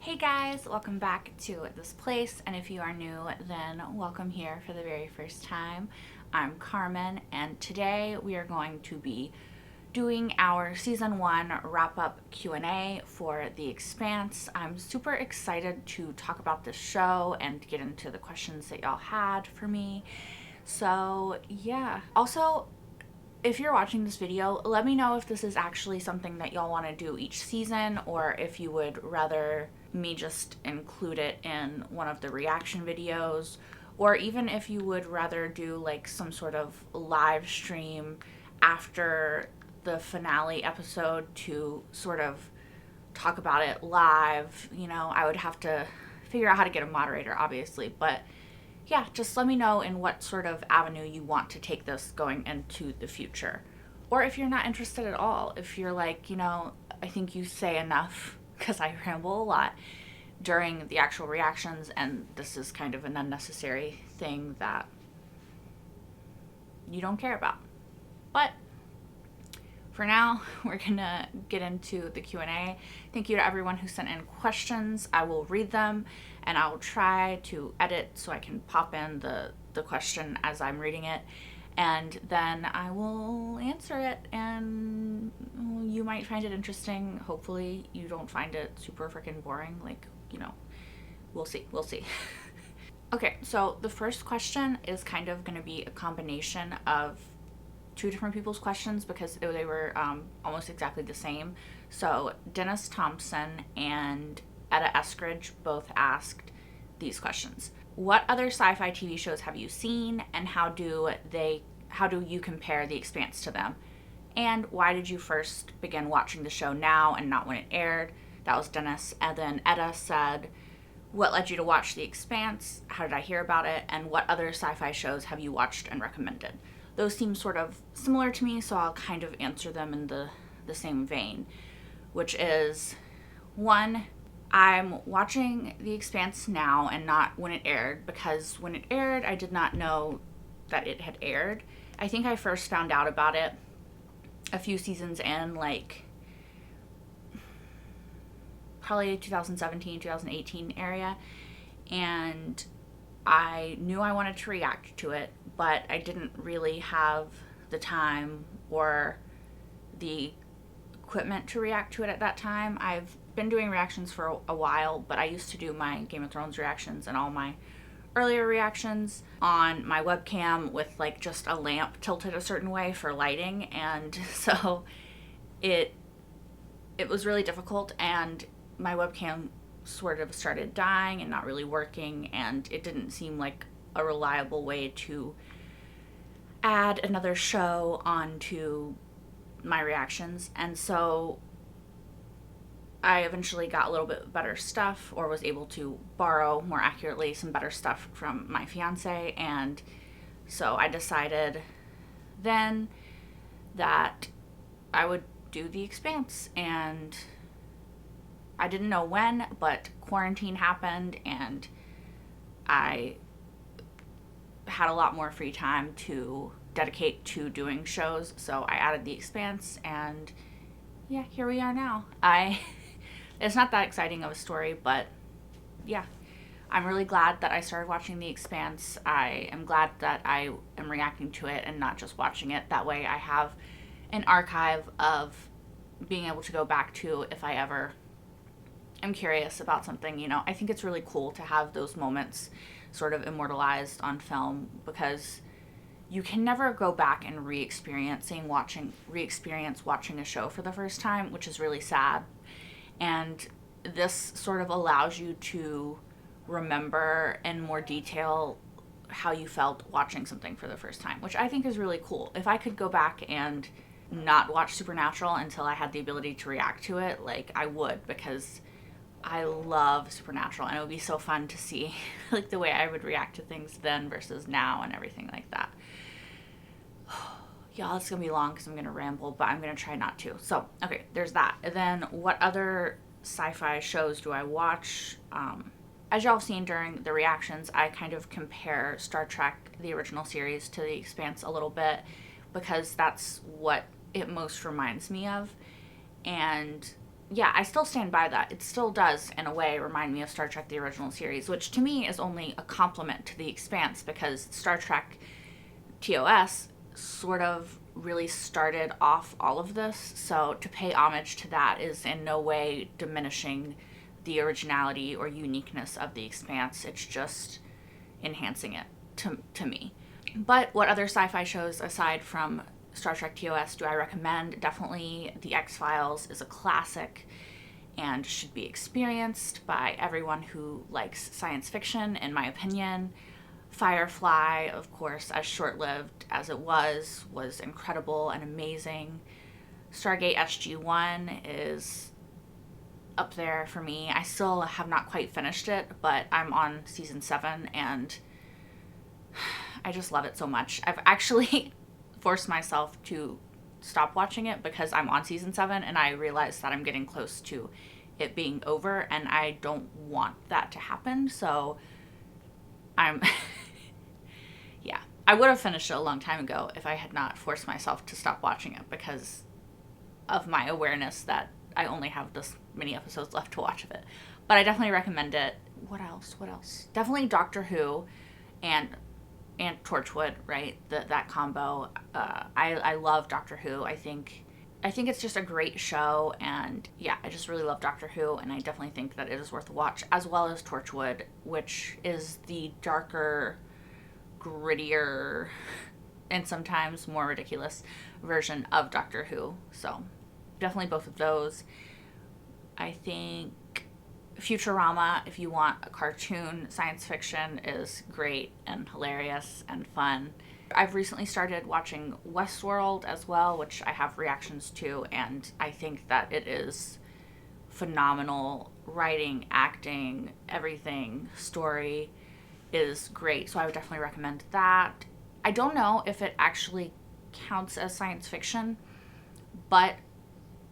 Hey guys, welcome back to this place, and if you are new, then welcome here for the very first time. I'm Carmen, and today we are going to be doing our season 1 wrap-up Q&A for The Expanse. I'm super excited to talk about this show and get into the questions that y'all had for me. So yeah. Also, if you're watching this video, let me know if this is actually something that y'all want to do each season, or if you would rather me just include it in one of the reaction videos, or even if you would rather do like some sort of live stream after the finale episode to sort of talk about it live. I would have to figure out how to get a moderator, obviously, but yeah, just let me know in what sort of avenue you want to take this going into the future. Or if you're not interested at all, if you're like, I think you say enough because I ramble a lot during the actual reactions, and this is kind of an unnecessary thing that you don't care about. But for now, we're gonna get into the Q&A. Thank you to everyone who sent in questions. I will read them, and I'll try to edit so I can pop in the question as I'm reading it, and then I will answer it, and you might find it interesting. Hopefully you don't find it super freaking boring. We'll see. Okay, so the first question is kind of going to be a combination of two different people's questions because they were almost exactly the same. So Dennis Thompson and Etta Eskridge both asked these questions. What other sci-fi TV shows have you seen, and how do you compare The Expanse to them? And why did you first begin watching the show now and not when it aired? That was Dennis. And then Etta said, what led you to watch The Expanse? How did I hear about it? And what other sci-fi shows have you watched and recommended? Those seem sort of similar to me, so I'll kind of answer them in the same vein, which is, one, I'm watching The Expanse now and not when it aired, because when it aired, I did not know that it had aired. I think I first found out about it a few seasons in, like probably 2017, 2018 area, and I knew I wanted to react to it, but I didn't really have the time or the equipment to react to it at that time. I've been doing reactions for a while, but I used to do my Game of Thrones reactions and all my earlier reactions on my webcam with like just a lamp tilted a certain way for lighting, and so it was really difficult, and my webcam sort of started dying and not really working, and it didn't seem like a reliable way to add another show onto my reactions. And so I eventually got a little bit better stuff, or was able to borrow, more accurately, some better stuff from my fiance, and so I decided then that I would do The Expanse, and I didn't know when, but quarantine happened, and I had a lot more free time to dedicate to doing shows, so I added The Expanse, and yeah, here we are now. It's not that exciting of a story, but yeah, I'm really glad that I started watching The Expanse. I am glad that I am reacting to it and not just watching it. That way I have an archive of being able to go back to if I ever am curious about something. I think it's really cool to have those moments sort of immortalized on film, because you can never go back and re-experience watching a show for the first time, which is really sad. And this sort of allows you to remember in more detail how you felt watching something for the first time, which I think is really cool. If I could go back and not watch Supernatural until I had the ability to react to it, like, I would, because I love Supernatural, and it would be so fun to see like the way I would react to things then versus now and everything like that. Y'all, it's gonna be long because I'm gonna ramble, but I'm gonna try not to. So, okay, there's that. And then what other sci-fi shows do I watch? As y'all have seen during the reactions, I kind of compare Star Trek, the original series, to The Expanse a little bit, because that's what it most reminds me of. And yeah, I still stand by that. It still does, in a way, remind me of Star Trek the original series, which to me is only a compliment to The Expanse, because Star Trek TOS sort of really started off all of this. So to pay homage to that is in no way diminishing the originality or uniqueness of The Expanse. It's just enhancing it to me. But what other sci-fi shows aside from Star Trek TOS do I recommend? Definitely The X-Files is a classic and should be experienced by everyone who likes science fiction, in my opinion. Firefly, of course, as short-lived as it was incredible and amazing. Stargate SG-1 is up there for me. I still have not quite finished it, but I'm on season 7 and I just love it so much. I've actually forced myself to stop watching it because I'm on season 7 and I realize that I'm getting close to it being over and I don't want that to happen. So I'm yeah, I would have finished it a long time ago if I had not forced myself to stop watching it because of my awareness that I only have this many episodes left to watch of it. But I definitely recommend it. What else? Definitely Doctor Who and Torchwood, right? That combo. I love Doctor Who. I think it's just a great show, and yeah, I just really love Doctor Who, and I definitely think that it is worth a watch, as well as Torchwood, which is the darker, grittier, and sometimes more ridiculous version of Doctor Who. So definitely both of those. I think Futurama, if you want a cartoon science fiction, is great and hilarious and fun. I've recently started watching Westworld as well, which I have reactions to, and I think that it is phenomenal. Writing, acting, everything, story is great, so I would definitely recommend that. I don't know if it actually counts as science fiction, but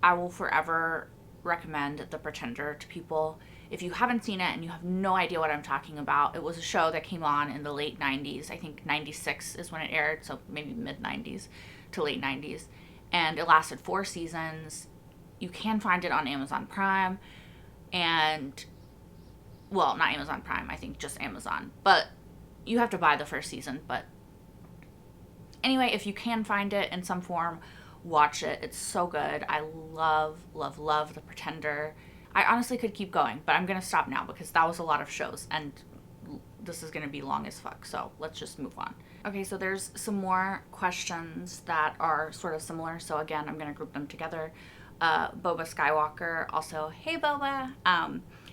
I will forever recommend The Pretender to people. If you haven't seen it and you have no idea what I'm talking about, it was a show that came on in the late 90s. I think 96 is when it aired, so maybe mid 90s to late 90s. And it lasted 4 seasons. You can find it on Amazon Prime. And, well, not Amazon Prime, I think just Amazon. But you have to buy the first season. But anyway, if you can find it in some form, watch it. It's so good. I love, love, love The Pretender. I honestly could keep going, but I'm going to stop now because that was a lot of shows and this is going to be long as fuck. So let's just move on. Okay, so there's some more questions that are sort of similar. So again, I'm going to group them together. Boba Skywalker, also, hey Boba,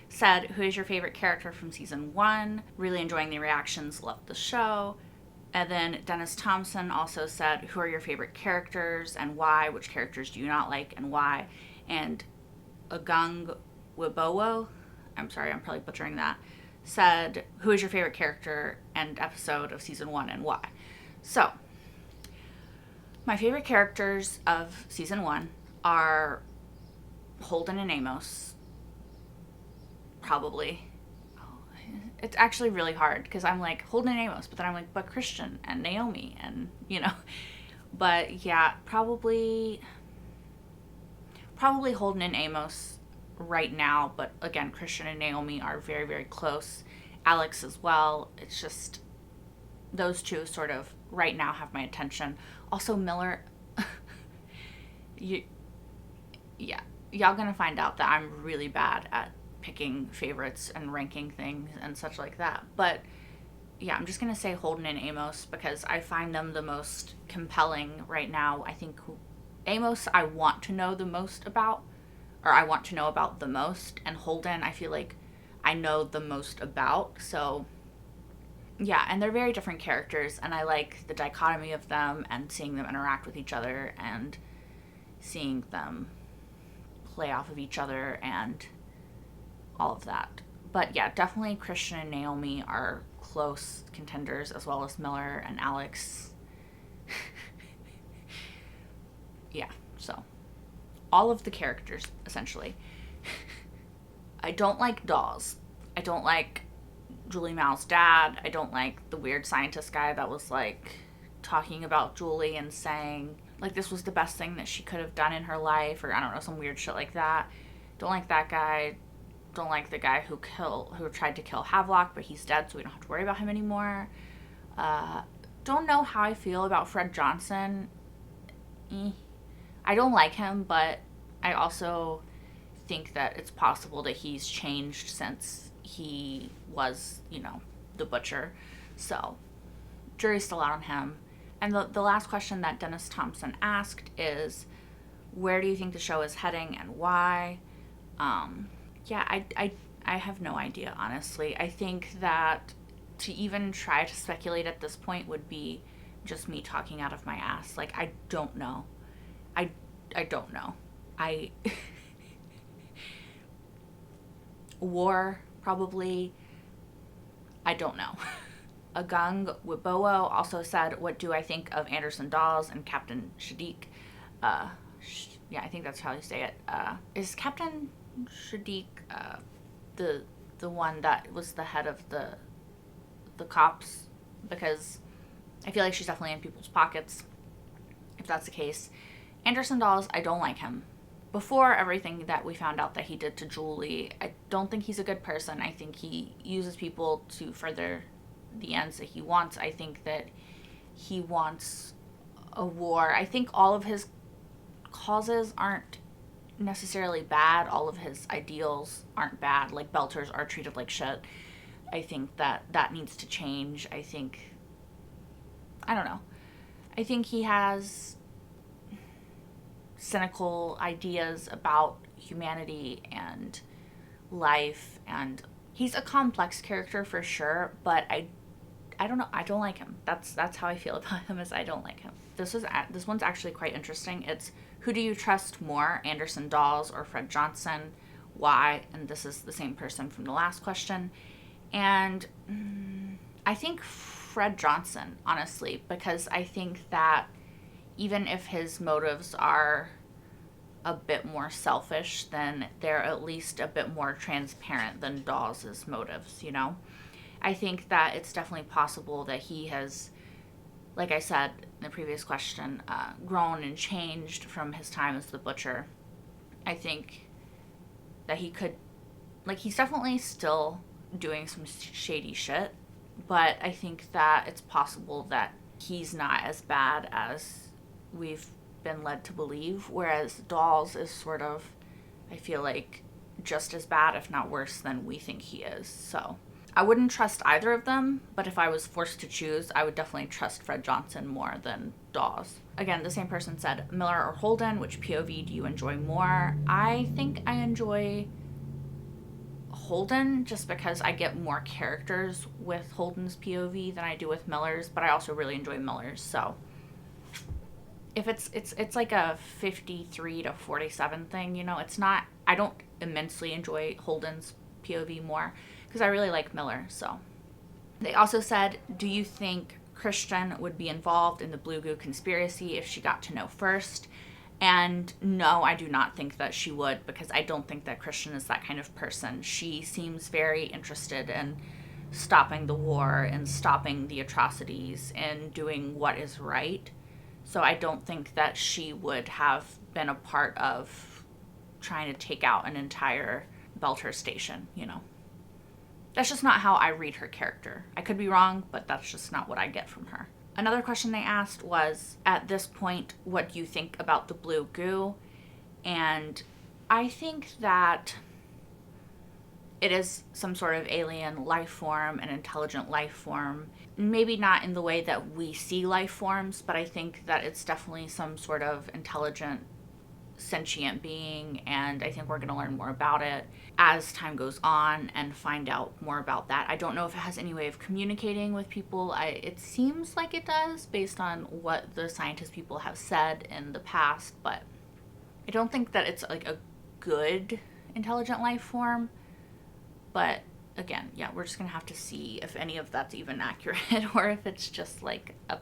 said, who is your favorite character from season 1? Really enjoying the reactions, loved the show. And then Dennis Thompson also said, who are your favorite characters and why? Which characters do you not like and why? And Agung Wibowo, I'm sorry, I'm probably butchering that, said, who is your favorite character and episode of season 1 and why? So, my favorite characters of season 1 are Holden and Amos, probably. It's actually really hard because I'm like Holden and Amos, but then I'm like, but Christian and Naomi and, you know. But yeah, probably Holden and Amos right now, but again, Christian and Naomi are very, very close. Alex as well. It's just those two sort of right now have my attention. Also Miller. Y'all gonna find out that I'm really bad at picking favorites and ranking things and such like that. But yeah, I'm just gonna say Holden and Amos because I find them the most compelling right now. I think Amos I want to know the most about, or I want to know about the most, and Holden I feel like I know the most about. So yeah, and they're very different characters, and I like the dichotomy of them and seeing them interact with each other and seeing them play off of each other and all of that. But yeah, definitely Christian and Naomi are close contenders, as well as Miller and Alex. Yeah, so all of the characters, essentially. I don't like Dawes. I don't like Julie Mal's dad. I don't like the weird scientist guy that was like talking about Julie and saying like this was the best thing that she could have done in her life, or I don't know, some weird shit like that. Don't like that guy. Don't like the guy who tried to kill Havelock, but he's dead, so we don't have to worry about him anymore. Don't know how I feel about Fred Johnson. I don't like him, but I also think that it's possible that he's changed since he was, the butcher. So, jury's still out on him. And the last question that Dennis Thompson asked is, where do you think the show is heading and why? I have no idea, honestly. I think that to even try to speculate at this point would be just me talking out of my ass. Like, I don't know. I don't know. War, probably. I don't know. Agung Wibowo also said, what do I think of Anderson Dawes and Captain Shadiq? Yeah, I think that's how you say it. Is Captain Shadiq the one that was the head of the cops? Because I feel like she's definitely in people's pockets, if that's the case. Anderson Dawes, I don't like him. Before everything that we found out that he did to Julie, I don't think he's a good person. I think he uses people to further the ends that he wants. I think that he wants a war. I think all of his causes aren't necessarily bad. All of his ideals aren't bad. Like, Belters are treated like shit. I think that needs to change. I don't know. I think he has cynical ideas about humanity and life, and he's a complex character for sure, but I don't know. I don't like him. That's how I feel about him, is I don't like him. This one's actually quite interesting. It's, who do you trust more, Anderson Dawes or Fred Johnson? Why? And this is the same person from the last question. And I think Fred Johnson, honestly, because I think that even if his motives are a bit more selfish, then they're at least a bit more transparent than Dawes' motives, I think that it's definitely possible that he has, like I said in the previous question, grown and changed from his time as the butcher. I think that he could, he's definitely still doing some shady shit, but I think that it's possible that he's not as bad as we've been led to believe, whereas Dawes is sort of, I feel like, just as bad, if not worse, than we think he is. So I wouldn't trust either of them, but if I was forced to choose, I would definitely trust Fred Johnson more than Dawes. Again, the same person said, Miller or Holden, which POV do you enjoy more? I think I enjoy Holden just because I get more characters with Holden's POV than I do with Miller's, but I also really enjoy Miller's. So if it's like a 53 to 47 thing, it's not, I don't immensely enjoy Holden's POV more because I really like Miller. So they also said, do you think Christian would be involved in the Blue Goo conspiracy if she got to know first? And no, I do not think that she would, because I don't think that Christian is that kind of person. She seems very interested in stopping the war and stopping the atrocities and doing what is right. So I don't think that she would have been a part of trying to take out an entire Belter station, That's just not how I read her character. I could be wrong, but that's just not what I get from her. Another question they asked was, at this point, what do you think about the Blue Goo? And I think that it is some sort of alien life form, an intelligent life form. Maybe not in the way that we see life forms, but I think that it's definitely some sort of intelligent, sentient being, and I think we're going to learn more about it as time goes on and find out more about that. I don't know if it has any way of communicating with people. It seems like it does based on what the scientist people have said in the past, but I don't think that it's like a good intelligent life form. But again, yeah, we're just going to have to see if any of that's even accurate or if it's just like a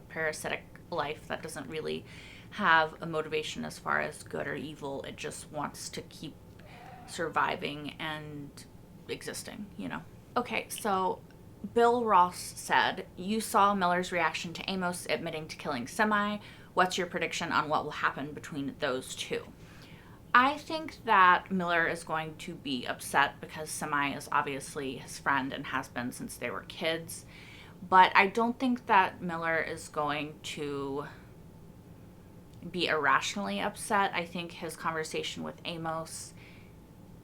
parasitic life that doesn't really have a motivation as far as good or evil. It just wants to keep surviving and existing, Okay, so Bill Ross said, you saw Miller's reaction to Amos admitting to killing Semi. What's your prediction on what will happen between those two? I think that Miller is going to be upset because Semi is obviously his friend and has been since they were kids. But I don't think that Miller is going to be irrationally upset. I think his conversation with Amos,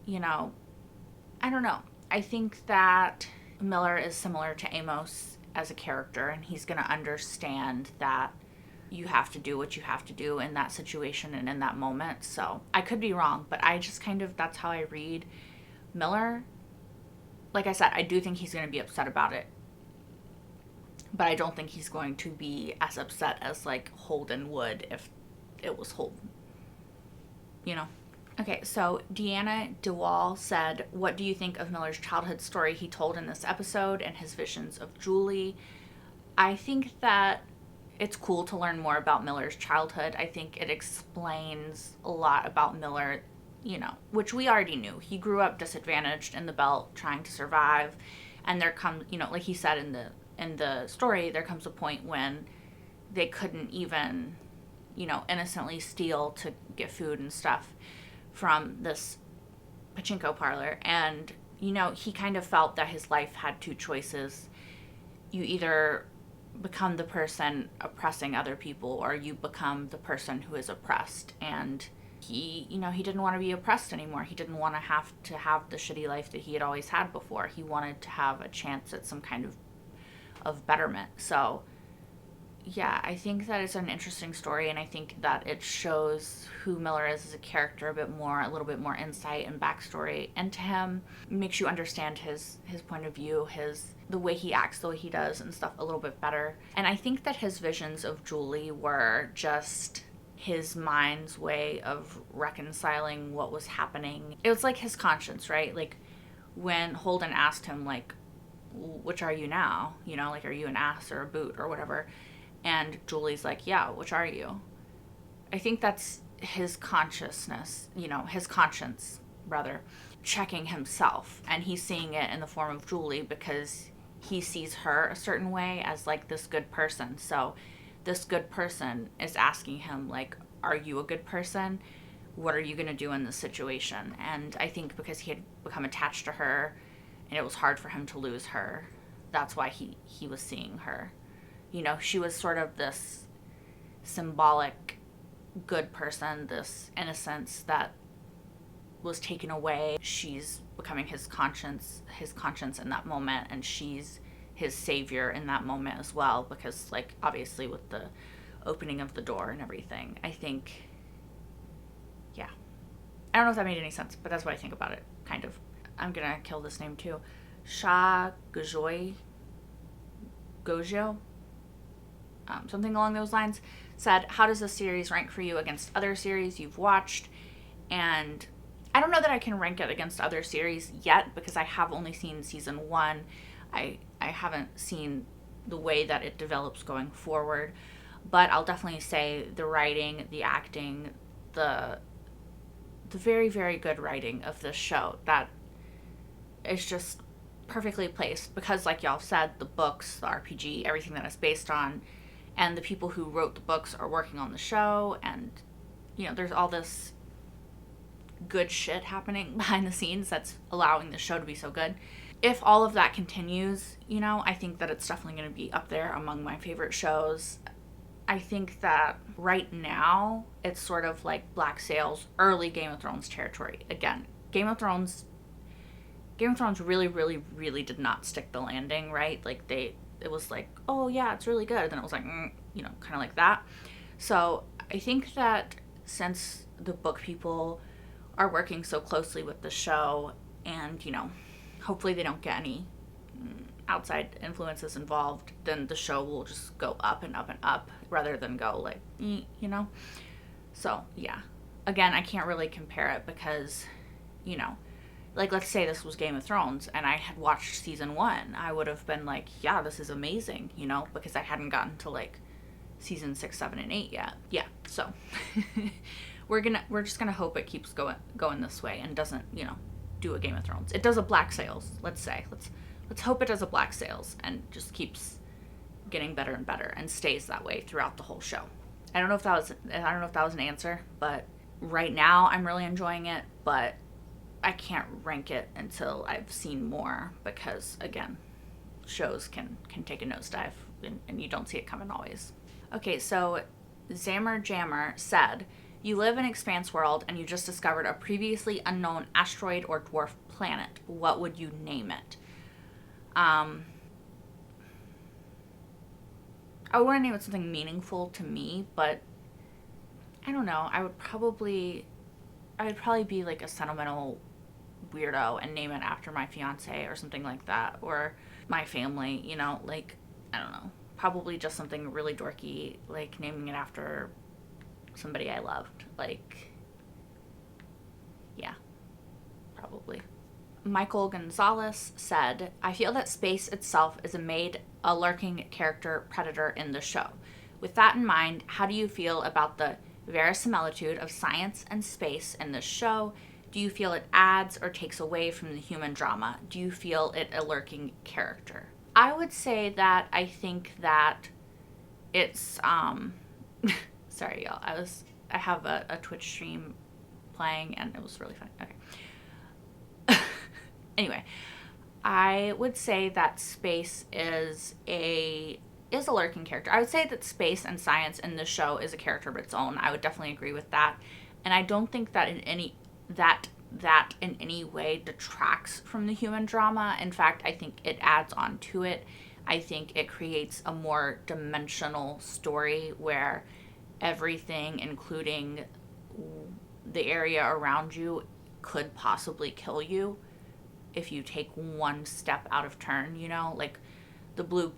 you know, I don't know. I think that Miller is similar to Amos as a character, and he's going to understand that you have to do what you have to do in that situation and in that moment. So I could be wrong, but I just kind of, that's how I read Miller. Like I said, I do think he's going to be upset about it, but I don't think he's going to be as upset as like Holden would if it was Holden, you know? Okay, so Deanna DeWall said, what do you think of Miller's childhood story he told in this episode and his visions of Julie? I think that it's cool to learn more about Miller's childhood. I think it explains a lot about Miller, you know, which we already knew. He grew up disadvantaged in the Belt, trying to survive, and there comes, you know, like he said in the story, there comes a point when they couldn't even, you know, innocently steal to get food and stuff from this pachinko parlor. And, you know, he kind of felt that his life had two choices. You either become the person oppressing other people, or you become the person who is oppressed. And he, you know, he didn't want to be oppressed anymore. He didn't want to have the shitty life that he had always had before. He wanted to have a chance at some kind of betterment. So yeah, I think that it's an interesting story, and I think that it shows who Miller is as a character a little bit more insight and backstory into him. It makes you understand his point of view, the way he acts, the way he does and stuff a little bit better. And I think that his visions of Julie were just his mind's way of reconciling what was happening. It was like his conscience, right? Like when Holden asked him, like, which are you now? You know, like, are you an ass or a boot or whatever? And Julie's like, yeah, which are you? I think that's his consciousness, you know, his conscience, rather, checking himself. And he's seeing it in the form of Julie because he sees her a certain way as, like, this good person. So this good person is asking him, like, are you a good person? What are you going to do in this situation? And I think because he had become attached to her and it was hard for him to lose her, that's why he was seeing her. You know, she was sort of this symbolic good person, this innocence that was taken away. She's becoming his conscience in that moment, and she's his savior in that moment as well, because, like, obviously with the opening of the door and everything, I think, yeah. I don't know if that made any sense, but that's what I think about it, kind of. I'm gonna kill this name too. Shah Gojo, something along those lines, said, how does this series rank for you against other series you've watched? And I don't know that I can rank it against other series yet, because I have only seen season 1. I haven't seen the way that it develops going forward, but I'll definitely say the writing, the acting, the very, very good writing of this show, that is just perfectly placed, because, like y'all said, the books, the RPG, everything that it's based on, and the people who wrote the books are working on the show, and, you know, there's all this good shit happening behind the scenes that's allowing the show to be so good. If all of that continues, you know, I think that it's definitely going to be up there among my favorite shows. I think that right now it's sort of like Black Sail's early Game of Thrones territory. Again, Game of Thrones really, really, really did not stick the landing, right? Like, it was like, oh yeah, it's really good. Then it was like, you know, kind of like that. So I think that since the book people are working so closely with the show, and, you know, hopefully they don't get any outside influences involved, then the show will just go up and up and up rather than go like, you know? So yeah, again, I can't really compare it because, you know, like, let's say this was Game of Thrones and I had watched season 1, I would have been like, yeah, this is amazing, you know, because I hadn't gotten to, like, season 6, 7, and 8 yet. Yeah, so we're just gonna hope it keeps going this way and doesn't, you know, do a Game of Thrones. It does a Black Sails, let's say. Let's hope it does a Black Sails and just keeps getting better and better and stays that way throughout the whole show. I don't know if that was an answer, but right now I'm really enjoying it, but I can't rank it until I've seen more because, again, shows can take a nosedive and you don't see it coming always. Okay, so Zammer Jammer said, you live in Expanse world and you just discovered a previously unknown asteroid or dwarf planet. What would you name it? I would want to name it something meaningful to me, but I don't know. I would probably be like a sentimental weirdo and name it after my fiance or something like that, or my family, you know, like, I don't know. Probably just something really dorky, like naming it after somebody I loved. Like, yeah, probably. Michael Gonzalez said, I feel that space itself is a lurking character predator in the show. With that in mind, how do you feel about the verisimilitude of science and space in this show? Do you feel it adds or takes away from the human drama? Do you feel it a lurking character? I would say that I think that it's sorry y'all, I have a Twitch stream playing and it was really funny. Okay. Anyway, I would say that space is a lurking character. I would say that space and science in this show is a character of its own. I would definitely agree with that. And I don't think that in any way detracts from the human drama. In fact, I think it adds on to it. I think it creates a more dimensional story where everything, including the area around you, could possibly kill you if you take one step out of turn, you know? Like the blue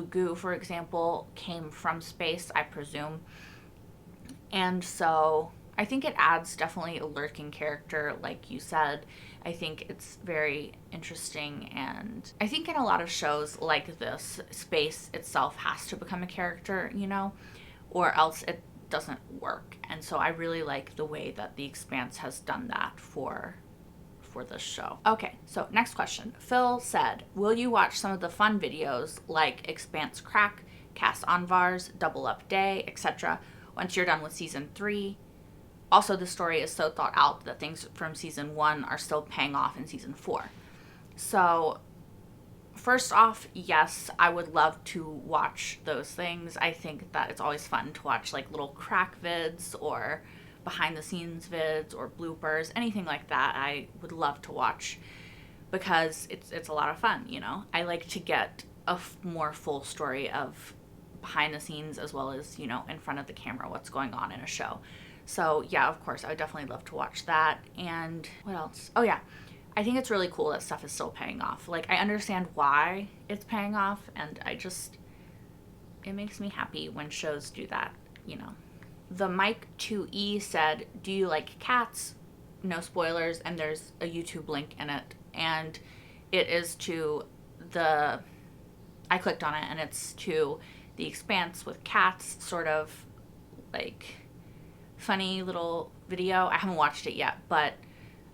goo, for example, came from space, I presume. And so I think it adds definitely a lurking character, like you said. I think it's very interesting, and I think in a lot of shows like this, space itself has to become a character, you know, or else it doesn't work. And so I really like the way that The Expanse has done that for this show. Okay, so next question. Phil said, will you watch some of the fun videos like Expanse Crack, Cast on Vars, Double Up Day, etc. once you're done with season 3? Also, the story is so thought out that things from season 1 are still paying off in season 4. So, first off, yes, I would love to watch those things. I think that it's always fun to watch like little crack vids or behind the scenes vids or bloopers, anything like that. I would love to watch because it's a lot of fun, you know. I like to get a more full story of behind the scenes as well as, you know, in front of the camera, what's going on in a show. So yeah, of course, I would definitely love to watch that. And what else? Oh yeah, I think it's really cool that stuff is still paying off. Like, I understand why it's paying off, and it makes me happy when shows do that, you know. The Mike 2E said, do you like cats? No spoilers, and there's a YouTube link in it. And it is to I clicked on it, and it's to The Expanse with cats, sort of like funny little video. I haven't watched it yet, but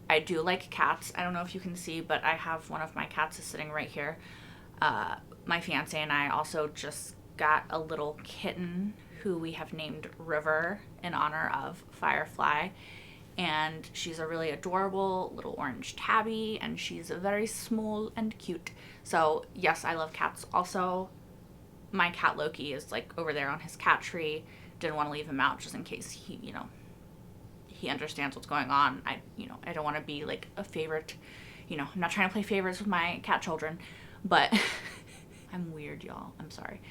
I do like cats. I don't know if you can see, but I have one of my cats is sitting right here. My fiance and I also just got a little kitten who we have named River in honor of Firefly. And she's a really adorable little orange tabby, and she's very small and cute. So yes, I love cats. Also, my cat Loki is like over there on his cat tree. Didn't want to leave him out just in case he understands what's going on. I don't want to be like a favorite, I'm not trying to play favorites with my cat children, but I'm weird, y'all. I'm sorry.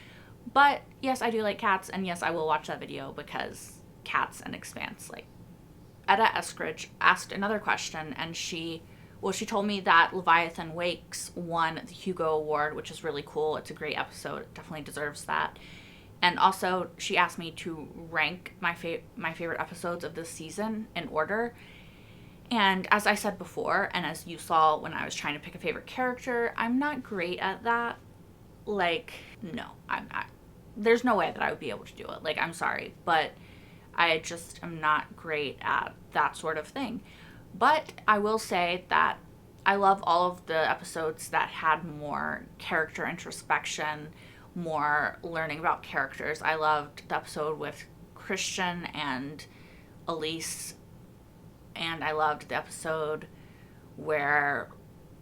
But yes, I do like cats, and yes, I will watch that video because cats and Expanse. Like, Etta Eskridge asked another question, and she told me that Leviathan Wakes won the Hugo Award, which is really cool. It's a great episode. It definitely deserves that. And also, she asked me to rank my favorite episodes of this season in order. And as I said before, and as you saw when I was trying to pick a favorite character, I'm not great at that. Like, no, I'm not. There's no way that I would be able to do it. Like, I'm sorry, but I just am not great at that sort of thing. But I will say that I love all of the episodes that had more character introspection, more learning about characters. I loved the episode with Christian and Elise, and I loved the episode where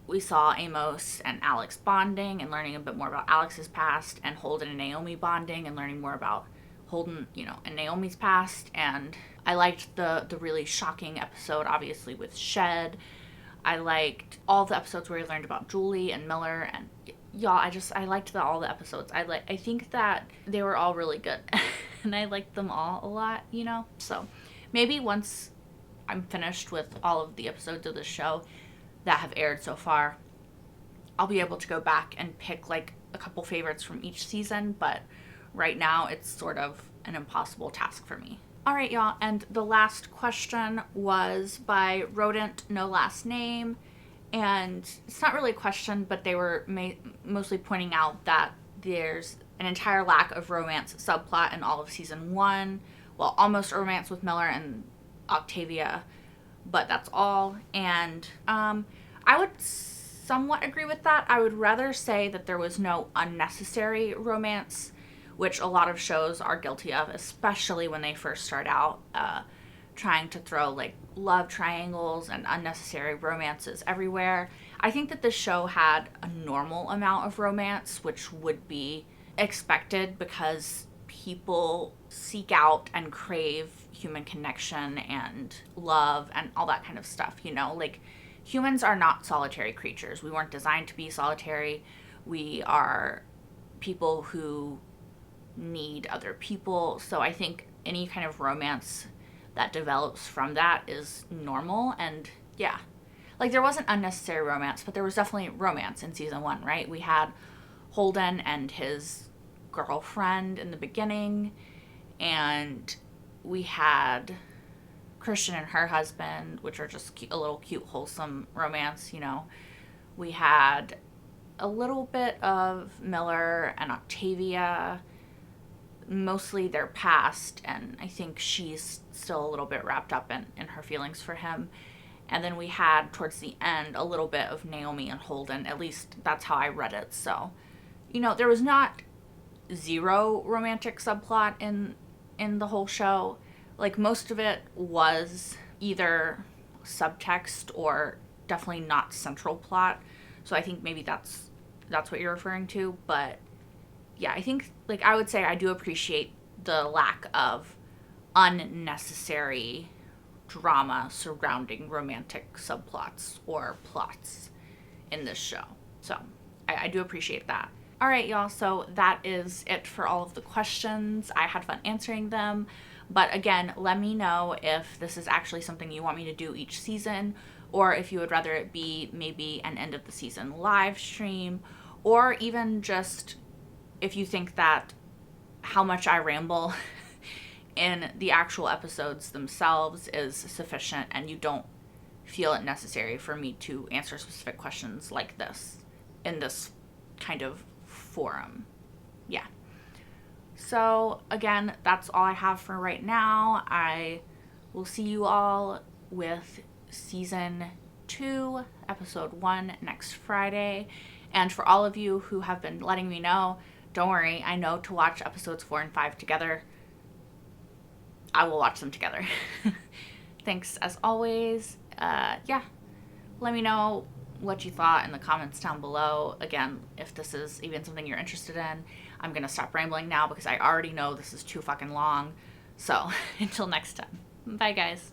we saw Amos and Alex bonding and learning a bit more about Alex's past, and Holden and Naomi bonding and learning more about Holden, and Naomi's past. And I liked the really shocking episode, obviously, with Shed. I liked all the episodes where we learned about Julie and Miller, and y'all, I liked all the episodes. I think that they were all really good, and I liked them all a lot, So maybe once I'm finished with all of the episodes of the show that have aired so far, I'll be able to go back and pick like a couple favorites from each season, but right now it's sort of an impossible task for me. All right, y'all, and the last question was by Rodent No Last Name, and it's not really a question, but they were mostly pointing out that there's an entire lack of romance subplot in all of season 1. Well, almost romance with Miller and Octavia, but that's all. And I would somewhat agree with that. I would rather say that there was no unnecessary romance, which a lot of shows are guilty of, especially when they first start out, trying to throw like love triangles and unnecessary romances everywhere. I think that this show had a normal amount of romance, which would be expected because people seek out and crave human connection and love and all that kind of stuff, like humans are not solitary creatures. We weren't designed to be solitary. We are people who need other people. So I think any kind of romance that develops from that is normal. And yeah, like there wasn't unnecessary romance, but there was definitely romance in season 1, right? We had Holden and his girlfriend in the beginning, and we had Christian and her husband, which are just a little cute, wholesome romance, We had a little bit of Miller and Octavia, mostly their past, and I think she's still a little bit wrapped up in her feelings for him. And then we had, towards the end, a little bit of Naomi and Holden. At least that's how I read it. So, there was not zero romantic subplot in the whole show. Like, most of it was either subtext or definitely not central plot. So I think maybe that's what you're referring to. But yeah, I think, like, I would say I do appreciate the lack of unnecessary drama surrounding romantic subplots or plots in this show. So I do appreciate that. All right, y'all, so that is it for all of the questions. I had fun answering them. But again, let me know if this is actually something you want me to do each season, or if you would rather it be maybe an end of the season live stream, or even just if you think that how much I ramble in the actual episodes themselves is sufficient and you don't feel it necessary for me to answer specific questions like this in this kind of forum. Yeah. So again, that's all I have for right now. I will see you all with season 2, episode 1 next Friday. And for all of you who have been letting me know, don't worry, I know to watch episodes 4 and 5 together. I will watch them together. Thanks as always. Yeah, let me know what you thought in the comments down below. Again, if this is even something you're interested in, I'm gonna stop rambling now because I already know this is too fucking long. So until next time, bye guys.